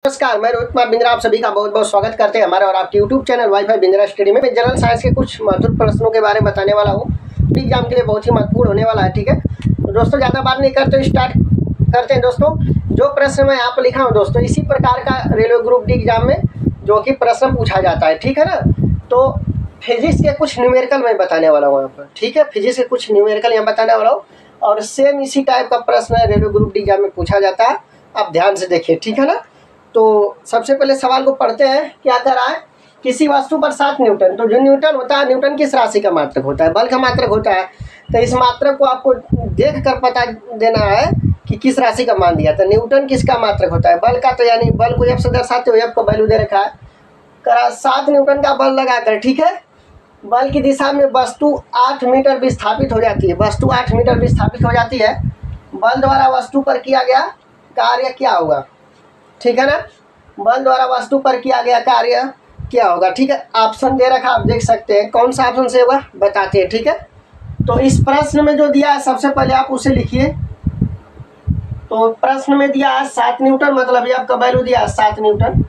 नमस्कार, मैं रोहित कुमार बिंद्रा आप सभी का बहुत बहुत स्वागत करते हैं हमारे और आपके YouTube channel wifi Bindra study में। मैं जनरल साइंस के कुछ महत्वपूर्ण प्रश्नों के बारे में बताने वाला हूँ। एग्जाम के लिए बहुत ही महत्वपूर्ण होने वाला है। ठीक है तो दोस्तों, ज़्यादा बात नहीं करते, स्टार्ट करते हैं। दोस्तों, जो प्रश्न मैं यहाँ पर लिखा हूँ दोस्तों, इसी प्रकार का रेलवे ग्रुप डी एग्जाम में जो कि प्रश्न पूछा जाता है। ठीक है ना। तो फिजिक्स के कुछ न्यूमेरिकल मैं बताने वाला हूँ यहाँ पर। ठीक है, फिजिक्स के कुछ न्यूमेरिकल यहाँ बताने वाला हूँ और सेम इसी टाइप का प्रश्न रेलवे ग्रुप डी एग्जाम में पूछा जाता है। आप ध्यान से देखिए। ठीक है ना। तो सबसे पहले सवाल को पढ़ते हैं। क्या कर रहा है, किसी वस्तु पर 7 न्यूटन। तो जो न्यूटन होता है, न्यूटन किस राशि का मात्रक होता है? बल का मात्रक होता है। तो इस मात्रक को आपको देख कर पता देना है कि किस राशि का मान दिया। तो न्यूटन किसका मात्रक होता है? बल का। तो यानी बल को एफ से दर्शाते हो, एफ को वैल्यू दे रखा है। करा 7 न्यूटन का बल लगाकर, ठीक है, बल की दिशा में वस्तु 8 मीटर विस्थापित हो जाती है। वस्तु 8 मीटर विस्थापित हो जाती है। बल द्वारा वस्तु पर किया गया कार्य क्या होगा? ठीक है ना। बल द्वारा वस्तु पर किया गया कार्य क्या होगा? ठीक है, ऑप्शन दे रखा, आप देख सकते हैं। कौन सा ऑप्शन से होगा बताते हैं। ठीक है, तो इस प्रश्न में जो दिया है सबसे पहले आप उसे लिखिए। तो प्रश्न में दिया है 7 न्यूटन, मतलब ये आपका वैल्यू दिया है 7 न्यूटन।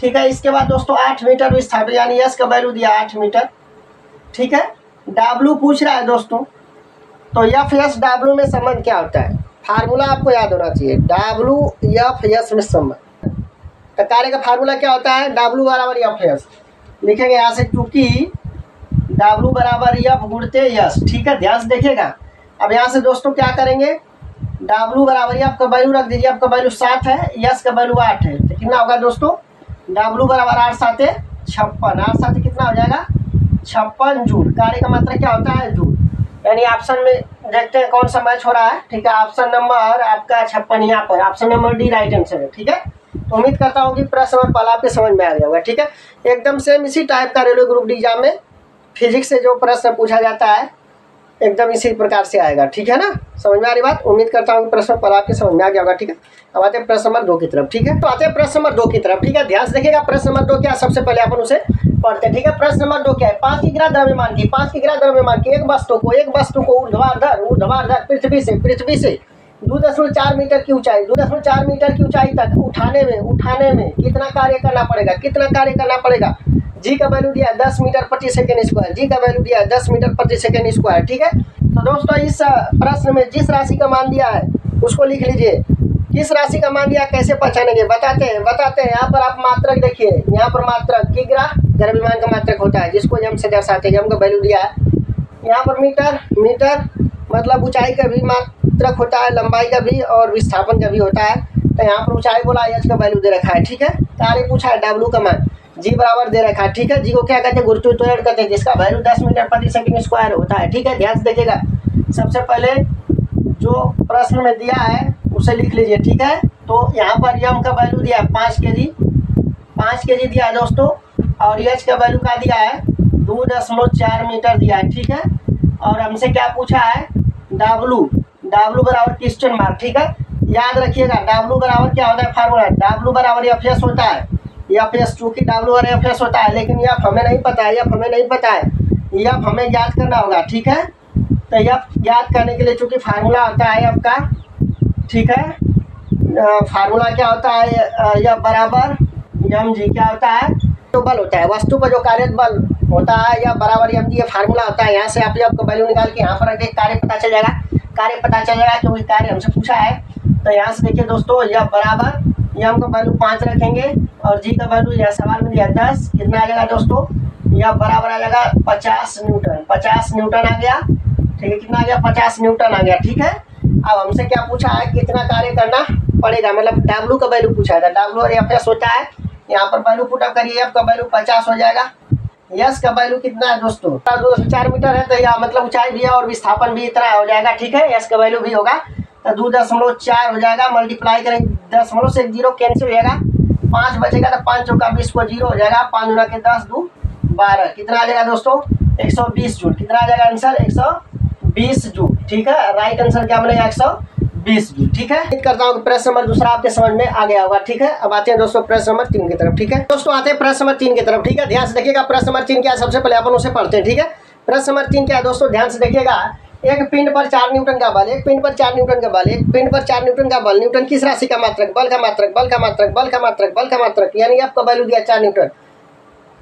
ठीक है, इसके बाद दोस्तों 8 मीटर विस्थापित, यानी यस का वैल्यू दिया 8 मीटर। ठीक है, डब्ल्यू पूछ रहा है दोस्तों। तो एफ एस डब्ल्यू में संबंध क्या होता है? फार्मूला आपको याद होना चाहिए। डब्ल्यू एफ एस में संबंध, तो कार्य का फार्मूला क्या होता है? डब्ल्यू बराबर एफ एस लिखेंगे यहाँ से, क्योंकि डब्ल्यू बराबर एफ गुणते यस। ठीक है, ध्यान से देखिएगा। अब यहाँ से दोस्तों क्या करेंगे, डब्ल्यू बराबर एफ का वैल्यू रख दीजिए। आपका वैल्यू 7 है, यस का वैल्यू 8 है। तो कितना होगा दोस्तों? डब्ल्यू बराबर 8 7 56, 8 7 कितना हो जाएगा? 56 जूल। कार्य का मात्रा क्या होता है? जूल। यानी ऑप्शन में देखते हैं कौन सा मैच हो रहा है। ठीक है, ऑप्शन नंबर आपका 56 यहाँ पर, option number D right answer है। ठीक है, तो उम्मीद करता हूँ कि प्रश्न और पल आपके समझ में आ गया होगा। ठीक है, एकदम सेम इसी टाइप का रेलवे ग्रुप डी एग्जाम में फिजिक्स से जो प्रश्न पूछा जाता है एकदम इसी प्रकार से आएगा। ठीक है ना, समझ में आ रही बात? उम्मीद करता हूँ कि प्रश्न पल आपके समझ में आ गया होगा। ठीक है, अब आते हैं प्रश्न नंबर 2 की तरफ। ठीक है, तो आते हैं प्रश्न नंबर 2 की तरफ। ठीक है, ध्यान से देखिएगा। प्रश्न नंबर 2 क्या, सबसे पहले अपन उसे पढ़ते हैं। ठीक है, प्रश्न नंबर 2 क्या है? 5 की ग्रह द्रव्यमान की, 5 की ग्रह द्रव्यमान की एक वस्तु को ऊर्ध्वाधर पृथ्वी से 2.4 मीटर की ऊंचाई, 2.4 मीटर की ऊंचाई तक उठाने में कितना कार्य करना पड़ेगा? कितना कार्य करना पड़ेगा? जी का वैल्यू दिया 10 मीटर प्रति सेकेंड स्क्वायर। जी का वैल्यू दिया 10 मीटर प्रति सेकेंड स्क्वायर। ठीक है, तो दोस्तों इस प्रश्न में जिस राशि का मान दिया है उसको लिख लीजिए। किस राशि का मान दिया, कैसे पहचानेंगे? बताते हैं। यहाँ पर आप मात्रक देखिए, यहाँ पर मात्रक की ग्रह द्रव्यमान का मात्रक होता है, जिसको यम से दर्शाते हैं। यम का वैल्यू दिया है। यहाँ पर मीटर मतलब ऊंचाई का भी मात्रक होता है, लंबाई का भी और विस्थापन का भी होता है। तो यहाँ पर ऊंचाई बोला, एच का वैल्यू दे रखा है। ठीक है, कार्य पूछा है डब्ल्यू का मान, जी बराबर दे रखा है। ठीक है, जी को क्या कहते हैं? गुरुत्व त्वरण कहते हैं, जिसका वैल्यू 10 मीटर प्रति सेकंड स्क्वायर होता है। ठीक है, ध्यान से देखिएगा। सबसे पहले जो प्रश्न में दिया है उसे लिख लीजिए। ठीक है, तो यहाँ पर यम का वैल्यू दिया है 5 केजी दिया है दोस्तों, और एच का वैल्यू का दिया है 2.4 मीटर दिया है। ठीक है, और हमसे क्या पूछा है? डब्ल्यू बराबर क्वेश्चन मार्क। ठीक है, याद रखिएगा डब्ल्यू बराबर क्या होता है? फार्मूला डब्ल्यू बराबर एफ एस होता है। एफ एस, चूँकि डब्ल्यू और एफ एस होता है, लेकिन एफ हमें नहीं पता है। एफ हमें याद करना होगा। ठीक है, तो एफ याद करने के लिए चूँकि फार्मूला होता है एफ का, ठीक है, फार्मूला क्या होता है? एफ बराबर एम जी क्या होता है? तो बल होता है, वस्तु पर जो कार्यरत बल होता है या बराबर एम जी, ये फार्मूला होता है। यहाँ से आप एफ का वैल्यू निकाल के यहाँ पर रख कार्य पता चल जाएगा, क्योंकि कार्य हमसे पूछा है। तो यहाँ से देखिए दोस्तों, एफ बराबर एम का वैल्यू 5 रखेंगे और जी का वैल्यू यह सवाल में दिया 10। कितना आ जाएगा दोस्तों? एफ बराबर आ जाएगा 50 न्यूटन आ गया। ठीक है, कितना आ गया? 50 न्यूटन आ गया। ठीक है, अब हमसे क्या पूछा है? कितना कार्य करना पड़ेगा, मतलब डब्ल्यू का वैल्यू पूछा है। डब्ल्यू और एफ एस होता है, यहाँ पर वैल्यू पुटअप करिए। एफ का वैल्यू 50 हो जाएगा। यस का वैल्यू कितना है दोस्तों? 2.4 मीटर है, तो यह मतलब ऊंचाई भी है और विस्थापन भी इतना हो जाएगा। ठीक है, यस का वैल्यू भी होगा, तो 2.4 हो जाएगा। मल्टीप्लाई करें 10 से 0 कैंसिल हो जाएगा, 5 बचेगा, तो 5 चौका 20 को 0 हो जाएगा। 5 गुना के 10 2 12, कितना आ जाएगा दोस्तों? 120 जूल। कितना आ जाएगा आंसर? 120 जूल। ठीक है, राइट आंसर क्या बनेगा? 120 जूल। ठीक है, उम्मीद करता हूँ कि प्रश्न नंबर दूसरा आपके समझ में आ गया होगा। ठीक है, अब आते हैं दोस्तों प्रश्न नंबर 3 की तरफ। ठीक है दोस्तों, आते हैं प्रश्न नंबर 3 की तरफ। ठीक है, ध्यान से देखिएगा। प्रश्न नंबर 3 क्या है, सबसे पहले अपन उसे पढ़ते हैं। ठीक है, प्रश्न नंबर 3 क्या है दोस्तों? ध्यान से देखिएगा। एक पिंड पर 4 न्यूटन का बल, एक पिंड पर 4 न्यूटन का बल, एक पिंड पर 4 न्यूटन का बल। न्यूटन किस राशि का मात्रक? बल का मात्रक, बल का मात्रक, बल का मात्रक, बल का मात्रक, यानी आपका वैल्यू दिया 4 न्यूटन।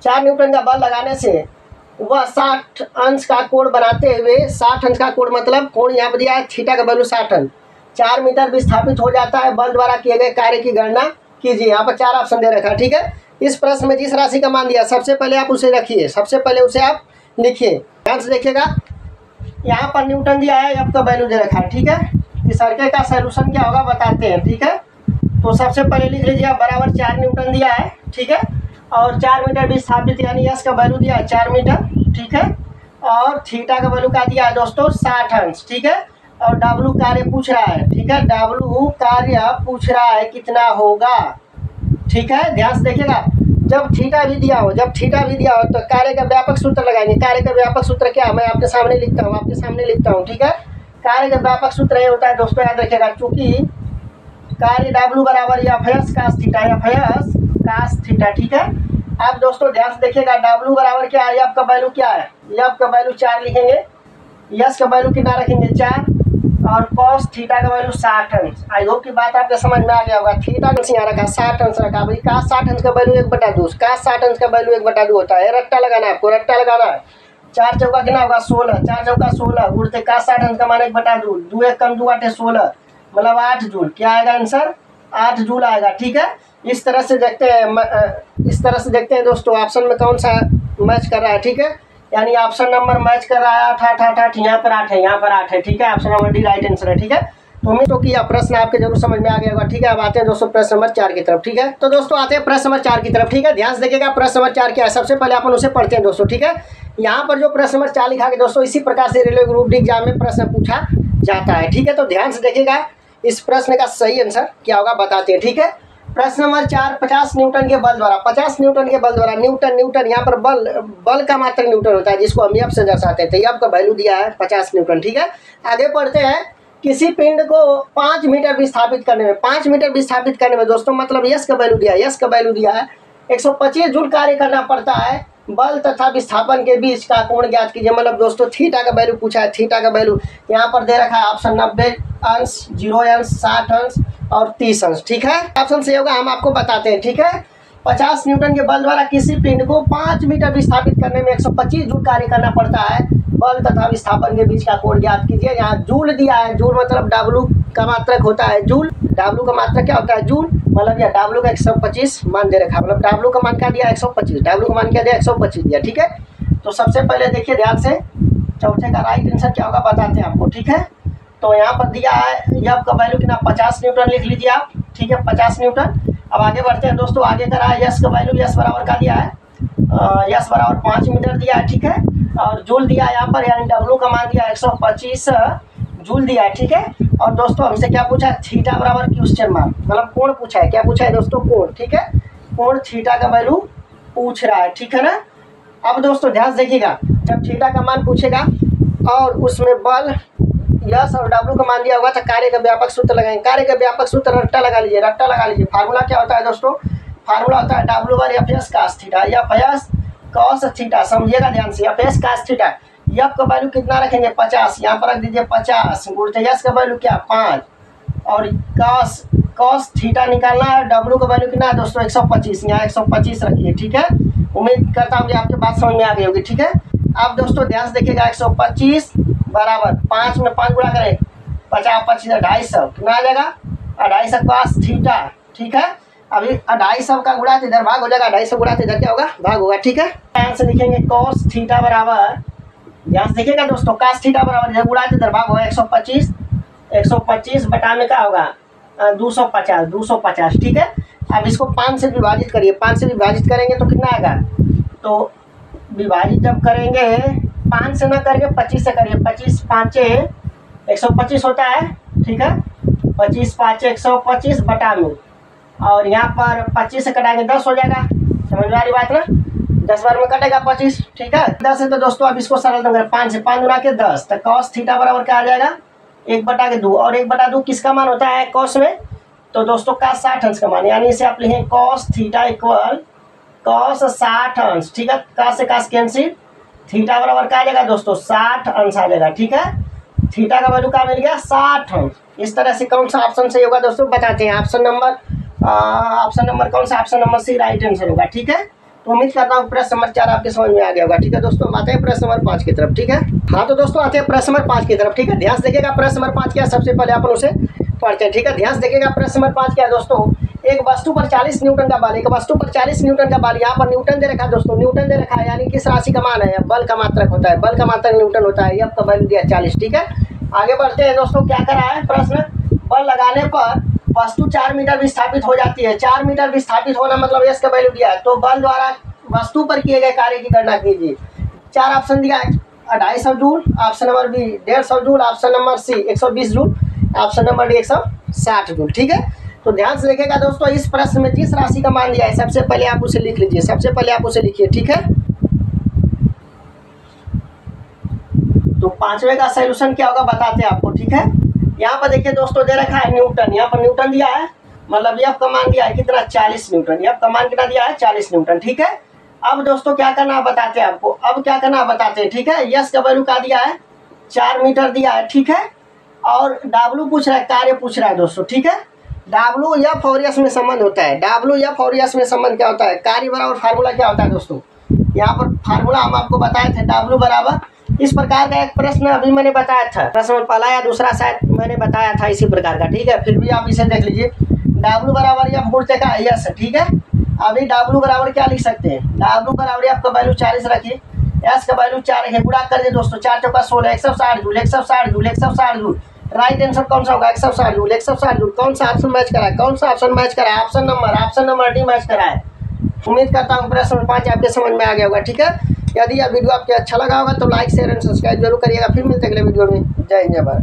4 न्यूटन का बल लगाने से वह 60 अंश का कोण बनाते हुए, 60 अंश का कोण मतलब कोण यहाँ पर दिया है, थीटा का वैल्यू 60 अंश, 4 मीटर विस्थापित हो जाता है। बल द्वारा किए गए कार्य की गणना कीजिए। यहाँ पर 4 ऑप्शन दे रखा है, ठीक है। इस प्रश्न में जिस राशि का मान दिया सबसे पहले आप उसे रखिए, सबसे पहले उसे आप लिखिए। ध्यान से देखिएगा, यहाँ पर न्यूटन दिया है, आपका वैल्यू दे रखा है, ठीक है। इस सर्किट का सलूशन क्या होगा बताते हैं, ठीक है। तो सबसे पहले लिख लीजिए आप बराबर 4 न्यूटन दिया है, ठीक है। और 4 मीटर विस्थापित यानी यस का वैल्यू दिया है 4 मीटर, ठीक है। और थीटा का वैल्यू क्या दिया है दोस्तों 60 अंश, ठीक है। और डब्लू कार्य पूछ रहा है, ठीक है। डब्लू कार्य पूछ रहा है कितना होगा, ठीक है। ध्यान से देखिएगा, जब थीटा भी दिया हो, जब थीटा भी दिया हो तो कार्य का व्यापक सूत्र लगाएंगे। कार्य का व्यापक सूत्र क्या, मैं आपके सामने लिखता हूँ, आपके सामने लिखता हूँ, ठीक है। कार्य का व्यापक सूत्र ये होता है दोस्तों, याद रखिएगा, चूंकि कार्य डब्लू बराबर F S cos theta, F S cos theta, ठीक है। आप दोस्तों ध्यान से देखिएगा, डब्लू बराबर क्या है, एफ का वैल्यू क्या है, एफ का वैल्यू 4 लिखेंगे, यस का वैल्यू कितना रखेंगे 4, और कॉस थीटा का वैल्यू 60 अंश। आई होप की बात आपके समझ में आ गया होगा। थीटा अंश यहाँ रखा, 60 अंश रखा, भाई कास 60 अंश का वैल्यू 1/2, कास 60 अंश का वैल्यू 1/2 होता है। रट्टा लगाना है आपको, रट्टा लगाना है। 4 चौका कितना होगा 16, 4 चौका 16, उड़ते कास 60 अंश का मान 1/2, 2 1 कम 2 8 16, मतलब 8 जूल। क्या आएगा आंसर, 8 जूल आएगा, ठीक है। इस तरह से देखते हैं, इस तरह से देखते हैं दोस्तों ऑप्शन में कौन सा मैच कर रहा है, ठीक है। यानी ऑप्शन नंबर मैच कर रहा है 8 8 8 8, यहाँ पर 8 है, यहाँ पर 8 है, ठीक है। Option number D right answer है, ठीक है। तो उम्मीद तो किया प्रश्न आपके जरूर समझ में आ गया होगा, ठीक है। अब आते हैं दोस्तों प्रश्न नंबर 4 की तरफ, ठीक है। तो दोस्तों आते हैं प्रश्न नंबर 4 की तरफ, ठीक है। ध्यान से देखिएगा प्रश्न नंबर 4 क्या है, सबसे पहले अपन उसे पढ़ते हैं दोस्तों, ठीक है। यहाँ पर जो प्रश्न नंबर 4 लिखा है दोस्तों, इसी प्रकार से रेलवे ग्रुप डी एग्जाम में प्रश्न पूछा जाता है, ठीक है। तो ध्यान से देखिएगा, इस प्रश्न का सही आंसर क्या होगा बताते हैं, ठीक है। प्रश्न नंबर 4, 50 न्यूटन के बल द्वारा, 50 न्यूटन के बल द्वारा, न्यूटन न्यूटन यहाँ पर बल का मात्रक न्यूटन होता है, जिसको हम एफ से दर्शाते हैं। तो एफ का वैल्यू दिया है 50 न्यूटन, ठीक है। आगे बढ़ते हैं, किसी पिंड को 5 मीटर विस्थापित करने में, 5 मीटर विस्थापित करने में दोस्तों मतलब यस का वैल्यू दिया है, यस का वैल्यू दिया है 125 जूल कार्य करना पड़ता है। बल तथा विस्थापन के बीच का कोण ज्ञात कीजिए, मतलब दोस्तों थीटा का वैल्यू पूछा है। थीटा का वैल्यू यहाँ पर दे रखा है ऑप्शन 90 अंश, 0 अंश, 60 अंश और 30 अंश, ठीक है। ऑप्शन सही होगा, हम आपको बताते हैं, ठीक है। 50 न्यूटन के बल द्वारा किसी पिंड को 5 मीटर विस्थापित करने में 125 जूल कार्य करना पड़ता है। बल तथा विस्थापन के बीच का कोण ज्ञात कीजिए। यहाँ जूल दिया है, जूल मतलब डब्लू का मात्रक होता है जूल, डब्लू का मात्रक क्या होता है जूल, मतलब यह डब्लू का 125 मान दे रखा है, मतलब डब्लू का मान क्या दिया 125, डब्लू का मान क्या दिया 125 दिया, ठीक है। तो सबसे पहले देखिए ध्यान से, चौथे का राइट आंसर क्या होगा बताते हैं आपको, ठीक है। तो यहाँ पर दिया है एफ का वैल्यू कितना 50 न्यूटन लिख लीजिए आप, ठीक है, 50 न्यूटन। अब आगे बढ़ते हैं दोस्तों, आगे करा है यस का वैल्यू, यस बराबर का दिया है, यस बराबर 5 मीटर दिया है, ठीक है। और जूल दिया है यहाँ पर, यानी डब्लू का मान दिया 125 जूल दिया है, ठीक है। और दोस्तों हमसे क्या पूछा है, थीटा बराबर क्वेश्चन मार्क, मतलब कोण पूछा है। क्या पूछा है दोस्तों, कोण, ठीक है। कोण थीटा का वैल्यू पूछ रहा है, ठीक है ना। अब दोस्तों ध्यान से देखिएगा, जब थीटा का मान पूछेगा और उसमें बल यस और डब्लू का मान दिया होगा तो कार्य का व्यापक सूत्र लगाएंगे। कार्य का व्यापक सूत्र रट्टा लगा लीजिए, रट्टा लगा लीजिए। फार्मूला क्या होता है दोस्तों, फार्मूला होता है W bar F S cos theta, F S cos theta, समझिएगा ध्यान से, F S cos theta. F का वैल्यू कितना रखेंगे 50, यहाँ पर रख दीजिए 50 गुणित यस का वैल्यू क्या 5, और कॉस थीटा निकालना है। डब्लू का वैल्यू कितना है दोस्तों 125, यहाँ 125 रखिए, ठीक है। उम्मीद करता हूँ कि आपके बात समझ में आ गई होगी, ठीक है। अब दोस्तों ध्यान से देखिएगा, 125 बराबर 5 में 5 गुणा करें 50 25 250, कितना आ जाएगा 250 कॉस थीटा, ठीक है। अभी 250 का गुणा इधर भाग हो जाएगा, 250 गुणा इधर क्या होगा भाग होगा, ठीक है। आंसर लिखेंगे कॉस थीटा बराबर, ध्यान से देखिएगा दोस्तों, कॉस थीटा बराबर इधर गुणा इधर भाग होगा 125 बटा में क्या होगा 250, ठीक है। अब इसको 5 से विभाजित करिए, 5 से विभाजित करेंगे तो कितना आएगा, तो विभाजित जब करेंगे 5 से ना करेंगे 25 से करिए, 25 5 125 होता है, ठीक है। 25 5 125 बटा में, और यहाँ पर 25 से कटाएंगे 10 हो जाएगा, समझ में आ रही बात ना, 10 बार में कटेगा 25, ठीक है। 10 है तो दोस्तों अब इसको सरल करेंगे, 5 से 5 गुणा के 10, तो कॉस थीटा बराबर क्या आ जाएगा 1/2, और 1/2 किसका मान होता है कॉस में, तो दोस्तों कास 60 अंश का मान, यानी इसे आप लिखेंगे कॉस थीटा इक्वल कॉस 60 अंश, ठीक है। कास से कास कैंसिल, थीटा बराबर क्या आ जाएगा दोस्तों 60 अंश आ जाएगा, ठीक है। थीटा का वैल्यू क्या मिल गया 60। इस तरह से कौन सा ऑप्शन सही होगा दोस्तों बताते हैं। ऑप्शन नंबर कौन सा? Option number C right answer होगा। ठीक है, तो उम्मीद करता हूँ प्रश्न नंबर 4 आपके समझ में आ गया होगा। ठीक है दोस्तों, आते हैं प्रश्न नंबर 5 की तरफ। ठीक है, हाँ तो दोस्तों आते हैं प्रश्न नंबर 5 की तरफ। ठीक है, ध्यान से देखिएगा प्रश्न नंबर 5 क्या है, सबसे पहले अपन उसे पढ़ते हैं। ठीक है, ध्यान से देखिएगा प्रश्न नंबर 5 क्या है दोस्तों। एक वस्तु पर 40 न्यूटन का बल, एक वस्तु पर 40 न्यूटन का बल, यहाँ पर न्यूटन दे रखा है दोस्तों, न्यूटन दे रखा है, यानी किस राशि का मान है? बल का मात्रक होता है, बल का मात्रक न्यूटन होता है। एफ का वैल्यू दिया 40। ठीक है, आगे बढ़ते हैं दोस्तों। क्या करा है प्रश्न? बल लगाने पर वस्तु 4 मीटर विस्थापित हो जाती है। 4 मीटर विस्थापित होना मतलब एस का वैल्यू दिया है, तो बल द्वारा वस्तु पर किए गए कार्य की गणना कीजिए। 4 ऑप्शन दिया है, 250 joule, option number B 150 joule, option number C 120 joule, option number D 160 joule. ठीक है, तो ध्यान से देखिएगा दोस्तों, इस प्रश्न में जिस राशि का मान दिया है सबसे पहले आप उसे लिख लीजिए, सबसे पहले आप उसे लिखिए। ठीक है, तो 5वें का सोल्यूशन क्या होगा बताते हैं आपको। ठीक है, यहाँ पर देखिए दोस्तों दे रखा है न्यूटन, यहाँ पर न्यूटन दिया है, मतलब एफ का मान दिया है कितना? 40 न्यूटन। एफ का मान कितना दिया है? 40 न्यूटन। ठीक है, अब दोस्तों क्या करना बताते हैं आपको, अब क्या करना बताते हैं। ठीक है, यस का वैल्यू क्या दिया है? 4 मीटर दिया है। ठीक है, और डब्ल्यू पूछ रहा है, कार्य पूछ रहा है दोस्तों। ठीक है, डब्ल्यू एफ और एस में संबंध होता है, डब्ल्यू एफ और एस में संबंध क्या होता है? कार्य बराबर फार्मूला क्या होता है दोस्तों? यहाँ पर फार्मूला हम आपको बताए थे, डब्ल्यू बराबर, इस प्रकार का एक प्रश्न अभी मैंने बताया था, प्रश्न पहला या दूसरा शायद मैंने बताया था इसी प्रकार का। ठीक है, फिर भी आप इसे देख लीजिए, डब्ल्यू बराबर एफ गुणते का यस। ठीक है, अभी डब्ल्यू बराबर क्या लिख सकते हैं? डब्ल्यू बराबर एफ का वैल्यू 40 रखिए, एस का वैल्यू 4 रखिए, गुणा कर दिए दोस्तों, 4 चौका 16, 160 joule, 160 joule, 160 joule. Right answer कौन सा होगा? 160 जूल, 160 जूल। कौन सा ऑप्शन मैच करा है? कौन सा ऑप्शन मैच करा है? ऑप्शन नंबर डी मैच करा है। उम्मीद करता हूँ प्रश्न नंबर 5 आपके समझ में आ गया होगा। ठीक है, यदि यह वीडियो आपको अच्छा लगा होगा तो लाइक शेयर एंड सब्सक्राइब जरूर करिएगा। फिर मिलते हैं अगले वीडियो में। जय हिंद, जय भारत।